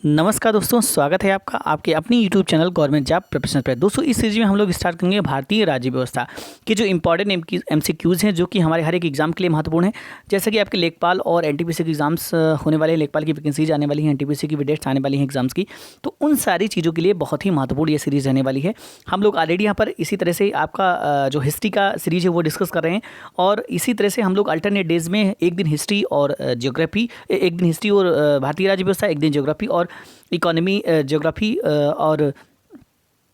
नमस्कार दोस्तों, स्वागत है आपका आपके अपनी YouTube channel government job preparation पर। दोस्तों इस सीरीज में हम लोग स्टार्ट करेंगे भारतीय राज्य व्यवस्था के जो इंपॉर्टेंट एमसीक्यूज़ हैं जो कि हमारे हर एक एग्जाम के लिए महत्वपूर्ण है। जैसे कि आपके लेखपाल और एनटीपीसी के एग्जाम्स होने वाले हैं, लेखपाल की वैकेंसीज आने वाली हैं, एनटीपीसी की डेट्स आने वाली हैं एग्जाम्स की, तो उन सारी चीज़ों के लिए बहुत ही महत्वपूर्ण ये सीरीज़ रहने वाली है। हम लोग ऑलरेडी यहाँ पर इसी तरह से आपका जो हिस्ट्री का सीरीज है वो डिस्कस कर रहे हैं, और इसी तरह से हम लोग अल्टरनेट डेज में एक दिन हिस्ट्री और ज्योग्राफी, एक दिन हिस्ट्री और भारतीय राज्य व्यवस्था, एक दिन ज्योग्राफी और इकोनॉमी, ज्योग्राफी और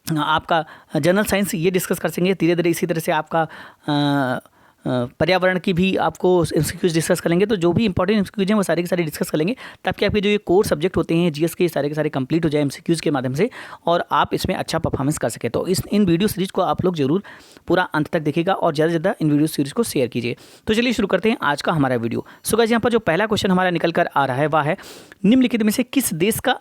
आपका जनरल साइंस ये डिस्कस कर सकेंगे। धीरे धीरे इसी तरह से आपका पर्यावरण की भी आपको एमसीक्यूज डिस्कस करेंगे। तो जो भी इंपॉर्टेंट एमसीक्यूज हैं वो सारे के सारे डिस्कस करेंगे, ताकि आपके जो ये कोर सब्जेक्ट होते हैं जीएस के सारे कंप्लीट हो जाए एमसीक्यूज के माध्यम से, और आप इसमें अच्छा परफॉर्मेंस कर सकें। तो इन वीडियो सीरीज को आप लोग जरूर पूरा अंत तक देखिएगा और ज़्यादा से ज़्यादा इन वीडियो सीरीज को शेयर कीजिए। तो चलिए शुरू करते हैं आज का हमारा वीडियो। सो गाइस, यहाँ पर जो पहला क्वेश्चन हमारा निकल कर आ रहा है वह है, निम्नलिखित में से किस देश का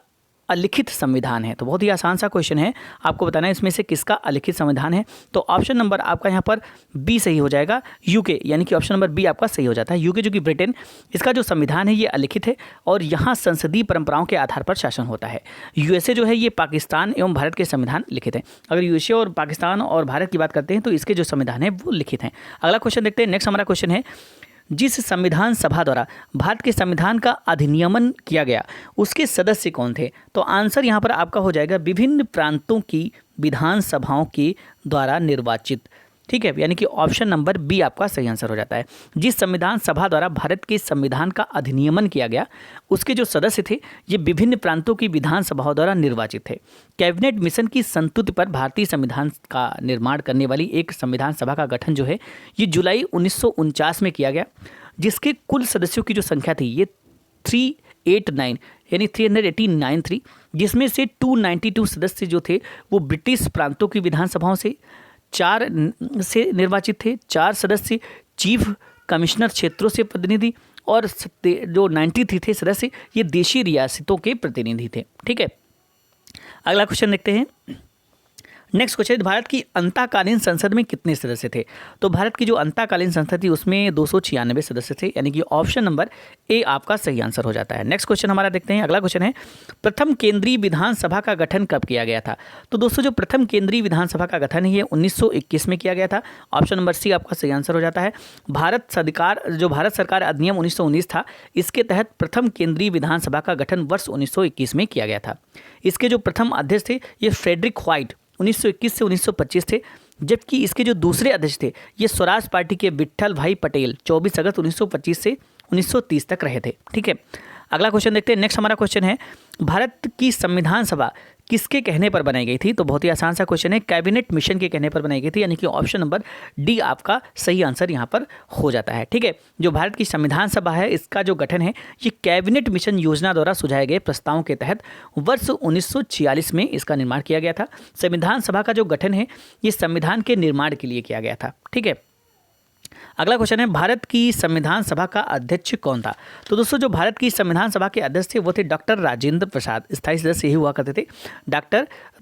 अलिखित संविधान है। तो बहुत ही आसान सा क्वेश्चन है, आपको बताना है इसमें से किसका अलिखित संविधान है। तो ऑप्शन नंबर आपका यहाँ पर बी सही हो जाएगा, यूके, यानी कि ऑप्शन नंबर बी आपका सही हो जाता है। यूके जो कि ब्रिटेन, इसका जो संविधान है ये अलिखित है और यहाँ संसदीय परंपराओं के आधार पर शासन होता है। यूएसए जो है ये पाकिस्तान एवं भारत के संविधान लिखित हैं। अगर यूएसए और पाकिस्तान और भारत की बात करते हैं तो इसके जो संविधान है वो लिखित हैं। अगला क्वेश्चन देखते हैं। नेक्स्ट हमारा क्वेश्चन है, जिस संविधान सभा द्वारा भारत के संविधान का अधिनियमन किया गया उसके सदस्य कौन थे। तो आंसर यहाँ पर आपका हो जाएगा विभिन्न प्रांतों की विधानसभाओं के द्वारा निर्वाचित। ठीक है, यानी कि ऑप्शन नंबर बी आपका सही आंसर हो जाता है। जिस संविधान सभा द्वारा भारत के संविधान का अधिनियमन किया गया उसके जो सदस्य थे ये विभिन्न प्रांतों की विधानसभाओं द्वारा निर्वाचित थे। कैबिनेट मिशन की संस्तुति पर भारतीय संविधान का निर्माण करने वाली एक संविधान सभा का गठन जो है ये जुलाई 1949 में किया गया, जिसके कुल सदस्यों की जो संख्या थी ये 389 यानी 389 थी, जिसमें से 292 सदस्य जो थे वो ब्रिटिश प्रांतों की विधानसभाओं से 4 से निर्वाचित थे, 4 सदस्य चीफ कमिश्नर क्षेत्रों से प्रतिनिधि, और जो 93 थे सदस्य ये देशी रियासतों के प्रतिनिधि थे। ठीक है, अगला क्वेश्चन देखते हैं। नेक्स्ट क्वेश्चन, भारत की अंतःकालीन संसद में कितने सदस्य थे। तो भारत की जो अंतःकालीन संसद थी उसमें 296 सदस्य थे, यानी कि ऑप्शन नंबर ए आपका सही आंसर हो जाता है। नेक्स्ट क्वेश्चन हमारा देखते हैं। अगला क्वेश्चन है, प्रथम केंद्रीय विधानसभा का गठन कब किया गया था। तो दोस्तों जो प्रथम केंद्रीय विधानसभा का गठन है ये 1921 में किया गया था। ऑप्शन नंबर सी आपका सही आंसर हो जाता है। भारत सरकार अधिनियम 1919 था, इसके तहत प्रथम केंद्रीय विधानसभा का गठन वर्ष 1921 में किया गया था। इसके जो प्रथम अध्यक्ष थे ये फ्रेडरिक व्हाइट 1921 से 1925 थे, जबकि इसके जो दूसरे अध्यक्ष थे ये स्वराज पार्टी के विट्ठल भाई पटेल 24 अगस्त 1925 से 1930 तक रहे थे। ठीक है, अगला क्वेश्चन देखते हैं। नेक्स्ट हमारा क्वेश्चन है, भारत की संविधान सभा किसके कहने पर बनाई गई थी। तो बहुत ही आसान सा क्वेश्चन है, कैबिनेट मिशन के कहने पर बनाई गई थी, यानी कि ऑप्शन नंबर डी आपका सही आंसर यहाँ पर हो जाता है। ठीक है, जो भारत की संविधान सभा है इसका जो गठन है ये कैबिनेट मिशन योजना द्वारा सुझाए गए प्रस्तावों के तहत वर्ष 1946 में इसका निर्माण किया गया था। संविधान सभा का जो गठन है ये संविधान के निर्माण के लिए किया गया था। ठीक है, अगला क्वेश्चन है, भारत की संविधान सभा का अध्यक्ष कौन था। तो दोस्तों जो भारत की संविधान सभा के अध्यक्ष थे वो थे डॉक्टर राजेंद्र प्रसाद। स्थायी सदस्य यही हुआ करते थे,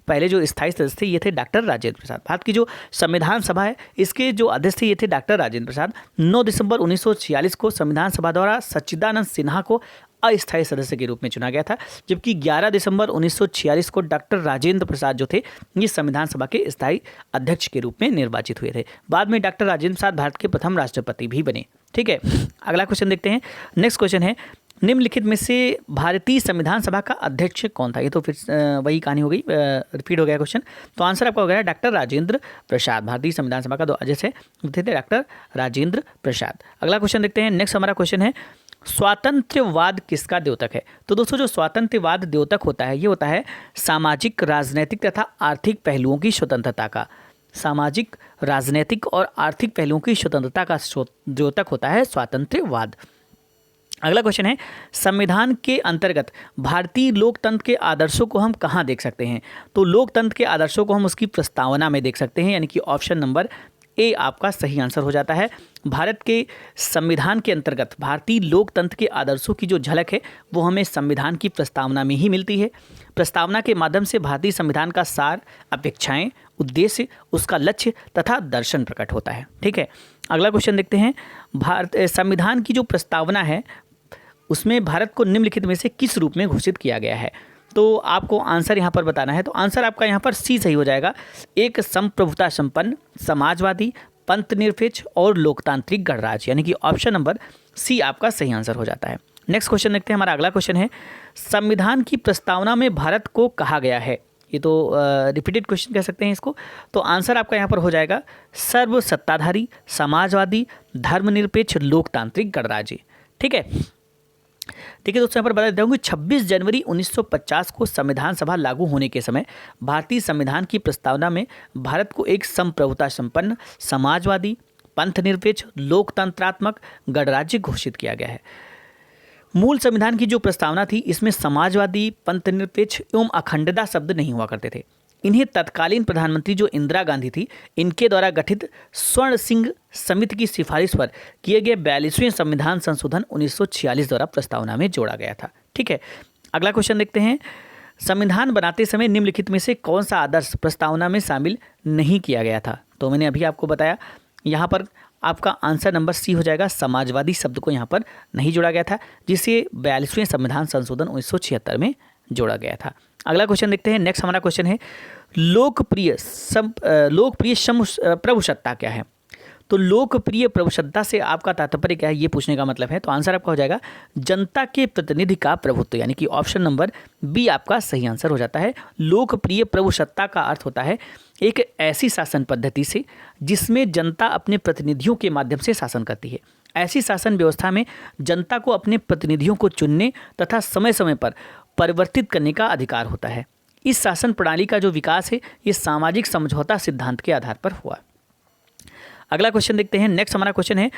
पहले जो स्थायी सदस्य थे ये थे डॉक्टर राजेंद्र प्रसाद। भारत की जो संविधान सभा है इसके जो अध्यक्ष थे ये थे डॉक्टर राजेंद्र प्रसाद। 9 दिसंबर 1946 को संविधान सभा द्वारा सच्चिदानंद सिन्हा को अस्थायी सदस्य के रूप में चुना गया था, जबकि 11 दिसंबर 1946 को डॉक्टर राजेंद्र प्रसाद जो थे ये संविधान सभा के स्थायी अध्यक्ष के रूप में निर्वाचित हुए थे। बाद में डॉक्टर राजेंद्र प्रसाद भारत के प्रथम राष्ट्रपति भी बने। ठीक है, अगला क्वेश्चन देखते हैं। नेक्स्ट क्वेश्चन है, निम्नलिखित में से भारतीय संविधान सभा का अध्यक्ष कौन था। ये तो फिर वही कहानी हो गई, रिपीट हो गया क्वेश्चन। तो आंसर आपका हो गया डॉक्टर राजेंद्र प्रसाद। भारतीय संविधान सभा का जो अध्यक्ष है वो थे डॉक्टर राजेंद्र प्रसाद। अगला क्वेश्चन देखते हैं। नेक्स्ट हमारा क्वेश्चन है, स्वातंत्र्यवाद किसका द्योतक है। तो दोस्तों जो स्वातंत्र्यवाद द्योतक होता है ये होता है सामाजिक, राजनैतिक तथा आर्थिक पहलुओं की स्वतंत्रता का। सामाजिक, राजनैतिक और आर्थिक पहलुओं की स्वतंत्रता का द्योतक होता है स्वातंत्र्यवाद। अगला क्वेश्चन है, संविधान के अंतर्गत भारतीय लोकतंत्र के आदर्शों को हम कहाँ देख सकते हैं। तो लोकतंत्र के आदर्शों को हम उसकी प्रस्तावना में देख सकते हैं, यानी कि ऑप्शन नंबर ए आपका सही आंसर हो जाता है। भारत के संविधान के अंतर्गत भारतीय लोकतंत्र के आदर्शों की जो झलक है वो हमें संविधान की प्रस्तावना में ही मिलती है। प्रस्तावना के माध्यम से भारतीय संविधान का सार, अपेक्षाएं, उद्देश्य, उसका लक्ष्य तथा दर्शन प्रकट होता है। ठीक है, अगला क्वेश्चन देखते हैं। संविधान की जो प्रस्तावना है उसमें भारत को निम्नलिखित में से किस रूप में घोषित किया गया है। तो आपको आंसर यहाँ पर बताना है। तो आंसर आपका यहाँ पर सी सही हो जाएगा। एक संप्रभुता संपन्न, समाजवादी, पंथ निरपेक्ष और लोकतांत्रिक गणराज्य, यानी कि ऑप्शन नंबर सी आपका सही आंसर हो जाता है। नेक्स्ट क्वेश्चन देखते हैं। हमारा अगला क्वेश्चन है, संविधान की प्रस्तावना में भारत को कहा गया है। ये तो रिपीटेड क्वेश्चन कह सकते हैं इसको। तो आंसर आपका यहाँ पर हो जाएगा सर्व सत्ताधारी, समाजवादी, धर्मनिरपेक्ष, लोकतांत्रिक गणराज्य। ठीक है, ठीक है दोस्तों, यहाँ पर बता देता हूँ कि 26 जनवरी 1950 को संविधान सभा लागू होने के समय भारतीय संविधान की प्रस्तावना में भारत को एक संप्रभुता संपन्न, समाजवादी, पंथ निरपेक्ष, लोकतंत्रात्मक गणराज्य घोषित किया गया है। मूल संविधान की जो प्रस्तावना थी, इसमें समाजवादी, पंथ निरपेक्ष एवं अखंडता शब्द नहीं हुआ करते थे। इन्हें तत्कालीन प्रधानमंत्री जो इंदिरा गांधी थी, इनके द्वारा गठित स्वर्ण सिंह समिति की सिफारिश पर किए गए 42वें संविधान संशोधन 1946 द्वारा प्रस्तावना में जोड़ा गया था। ठीक है, अगला क्वेश्चन देखते हैं। संविधान बनाते समय निम्नलिखित में से कौन सा आदर्श प्रस्तावना में शामिल नहीं किया गया था? तो मैंने अभी आपको बताया, यहाँ पर आपका आंसर नंबर सी हो जाएगा। समाजवादी शब्द को यहाँ पर नहीं जोड़ा गया था, जिसे 42वें संविधान संशोधन 1976 में जोड़ा गया था। अगला क्वेश्चन देखते हैं। नेक्स्ट हमारा क्वेश्चन है, लोकप्रिय प्रभुसत्ता क्या है? तो लोकप्रिय प्रभुसत्ता से आपका तात्पर्य क्या है, ये पूछने का मतलब है। तो आंसर आपका हो जाएगा जनता के प्रतिनिधि का प्रभुत्व, यानी कि ऑप्शन नंबर बी आपका सही आंसर हो जाता है। लोकप्रिय प्रभुसत्ता का अर्थ होता है एक ऐसी शासन पद्धति से जिसमें जनता अपने प्रतिनिधियों के माध्यम से शासन करती है। ऐसी शासन व्यवस्था में जनता को अपने प्रतिनिधियों को चुनने तथा समय समय पर परिवर्तित करने का अधिकार होता है। इस शासन प्रणाली का जो विकास है, ये सामाजिक समझौता सिद्धांत के आधार पर हुआ। अगला क्वेश्चन देखते हैं। नेक्स्ट हमारा क्वेश्चन है,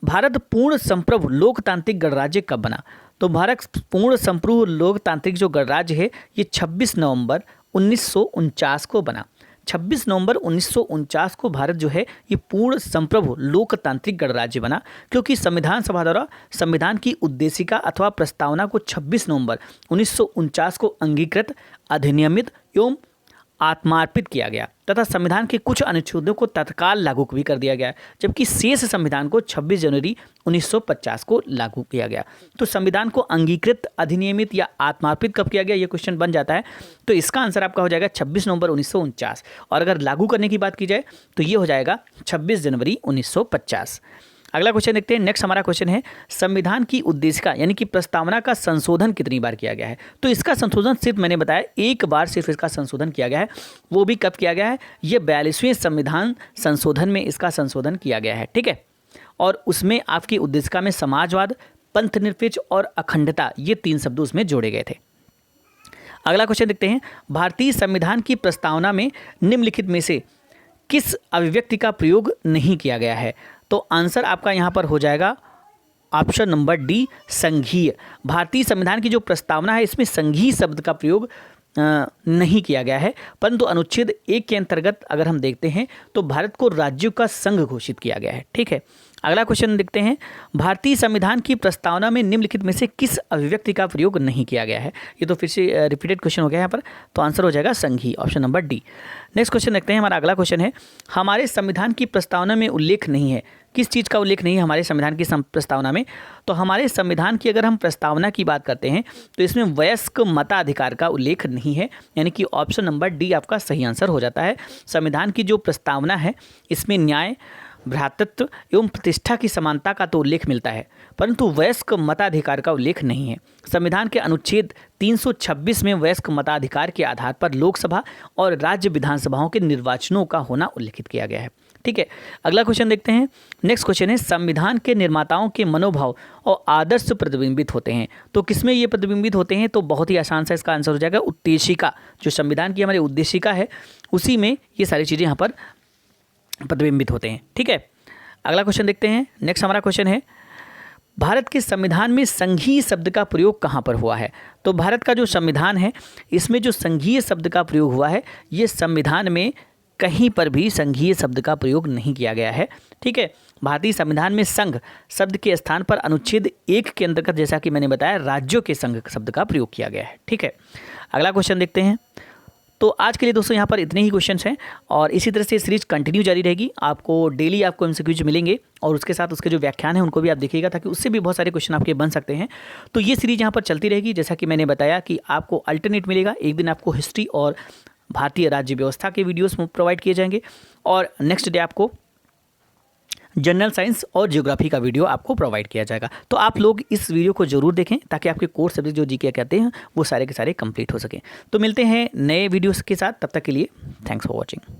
भारत पूर्ण संप्रभु लोकतांत्रिक गणराज्य कब बना? तो भारत पूर्ण संप्रभु लोकतांत्रिक जो गणराज्य है, ये 26 नवंबर 1949 को बना। 26 नवंबर 1949 को भारत जो है ये पूर्ण संप्रभु लोकतांत्रिक गणराज्य बना, क्योंकि संविधान सभा द्वारा संविधान की उद्देशिका अथवा प्रस्तावना को 26 नवंबर 1949 को अंगीकृत, अधिनियमित एवं आत्मार्पित किया गया तथा संविधान के कुछ अनुच्छेदों को तत्काल लागू भी कर दिया गया, जबकि शेष संविधान को 26 जनवरी 1950 को लागू किया गया। तो संविधान को अंगीकृत, अधिनियमित या आत्मार्पित कब किया गया, ये क्वेश्चन बन जाता है। तो इसका आंसर आपका हो जाएगा 26 नवंबर 1949, और अगर लागू करने की बात की जाए तो ये हो जाएगा 26 जनवरी 1950। अगला क्वेश्चन देखते हैं। नेक्स्ट हमारा क्वेश्चन है, संविधान की उद्देशिका यानी कि प्रस्तावना का संशोधन कितनी बार किया गया है? तो इसका संशोधन सिर्फ मैंने बताया एक बार सिर्फ इसका संशोधन किया गया है। वो भी कब किया गया है? ये 42वें संविधान संशोधन में इसका संशोधन किया गया है। ठीक है, और उसमें आपकी उद्देशिका में समाजवाद, पंथ निरपेक्ष और अखंडता, ये 3 शब्द उसमें जोड़े गए थे। अगला क्वेश्चन देखते हैं। भारतीय संविधान की प्रस्तावना में निम्नलिखित में से किस अभिव्यक्ति का प्रयोग नहीं किया गया है? तो आंसर आपका यहाँ पर हो जाएगा ऑप्शन नंबर डी, संघीय। भारतीय संविधान की जो प्रस्तावना है, इसमें संघीय शब्द का प्रयोग नहीं किया गया है, परंतु अनुच्छेद 1 के अंतर्गत अगर हम देखते हैं तो भारत को राज्यों का संघ घोषित किया गया है। ठीक है, अगला क्वेश्चन देखते हैं। भारतीय संविधान की प्रस्तावना में निम्नलिखित में से किस अभिव्यक्ति का प्रयोग नहीं किया गया है? ये तो फिर से रिपीटेड क्वेश्चन हो गया यहाँ पर, तो आंसर हो जाएगा संघीय, option number D. Next question देखते हैं। हमारा अगला क्वेश्चन है, हमारे संविधान की प्रस्तावना में उल्लेख नहीं है। किस चीज़ का उल्लेख नहीं है हमारे संविधान की प्रस्तावना में? तो हमारे संविधान की अगर हम प्रस्तावना की बात करते हैं तो इसमें वयस्क मताधिकार का उल्लेख नहीं है, यानी कि ऑप्शन नंबर डी आपका सही आंसर हो जाता है। संविधान की जो प्रस्तावना है, इसमें न्याय, भ्रातृत्व एवं प्रतिष्ठा की समानता का तो उल्लेख मिलता है, परंतु वयस्क मताधिकार का उल्लेख नहीं है। संविधान के अनुच्छेद 326 में वयस्क मताधिकार के आधार पर लोकसभा और राज्य विधानसभाओं के निर्वाचनों का होना उल्लेखित किया गया है। ठीक है, अगला क्वेश्चन देखते हैं। नेक्स्ट क्वेश्चन है, संविधान के निर्माताओं के मनोभाव और आदर्श प्रतिबिंबित होते हैं। तो किसमें ये प्रतिबिंबित होते हैं? तो बहुत ही आसान सा इसका आंसर हो जाएगा उद्देशिका। जो संविधान की हमारी उद्देशिका है, उसी में ये सारी चीज़ें यहाँ पर प्रतिबिंबित होते हैं। ठीक है, अगला क्वेश्चन देखते हैं। नेक्स्ट हमारा क्वेश्चन है, भारत के संविधान में संघीय शब्द का प्रयोग कहाँ पर हुआ है? तो भारत का जो संविधान है, इसमें जो संघीय शब्द का प्रयोग हुआ है, ये संविधान में कहीं पर भी संघीय शब्द का प्रयोग नहीं किया गया है। ठीक है, भारतीय संविधान में संघ शब्द के स्थान पर अनुच्छेद 1 के अंतर्गत, जैसा कि मैंने बताया, राज्यों के संघ शब्द का प्रयोग किया गया है। ठीक है, अगला क्वेश्चन देखते हैं। तो आज के लिए दोस्तों यहाँ पर इतने ही क्वेश्चंस हैं और इसी तरह से सीरीज कंटिन्यू जारी रहेगी। आपको डेली आपको एमसीक्यूज मिलेंगे और उसके साथ उसके जो व्याख्यान है उनको भी आप देखिएगा, ताकि उससे भी बहुत सारे क्वेश्चन आपके बन सकते हैं। तो ये सीरीज यहाँ पर चलती रहेगी। जैसा कि मैंने बताया कि आपको अल्टरनेट मिलेगा, एक दिन आपको हिस्ट्री और भारतीय राज्य व्यवस्था के वीडियोस प्रोवाइड किए जाएंगे और नेक्स्ट डे आपको जनरल साइंस और ज्योग्राफी का वीडियो आपको प्रोवाइड किया जाएगा। तो आप लोग इस वीडियो को जरूर देखें ताकि आपके कोर सब्जेक्ट जो जीके कहते हैं वो सारे के सारे कंप्लीट हो सकें। तो मिलते हैं नए वीडियोस के साथ, तब तक के लिए थैंक्स फॉर वॉचिंग।